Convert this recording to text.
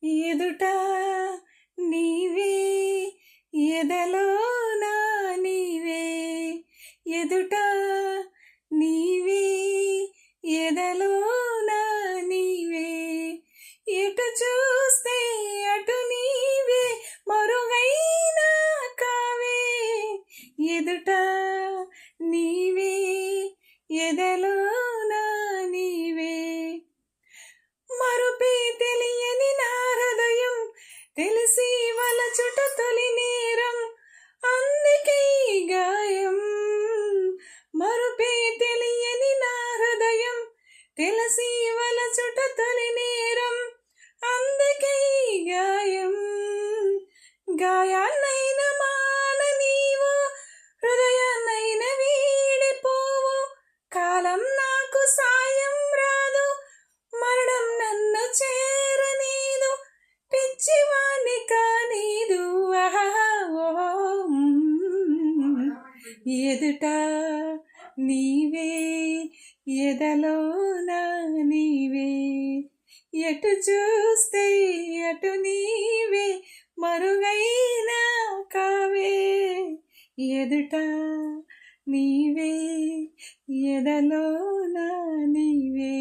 ఎదుట నీవే ఎదలోన నీవే ఎదుట నీవే ఎదలోన నీవే ఎటు చూస్తే అటు నీవే మరుగైనా కావే ఎదుట నీవే ఎదలోన నీవే మరుపే తెలియని నా హృదయం తెలిసి వలచుట తొలి నేరం అందుకే ఈ గాయం మరుపే తెలియని నా హృదయం తెలిసి వలచుట తొలి నేరం అందుకే ఈ గాయం గాయాన్నైన మాన నీవు హృదయాన్నైన వీడిపోవు కాలం నాకు సాయం రాదు మరణం నన్ను చేరనీదు పిచ్చివాణ్ణి కానీదు ఎదుట నీవే ఎదలోన నీవే ఎటు చూస్తే అటు నీవే మరుగైనా కావే ఎదుట నీవే ఎదలోన నీవే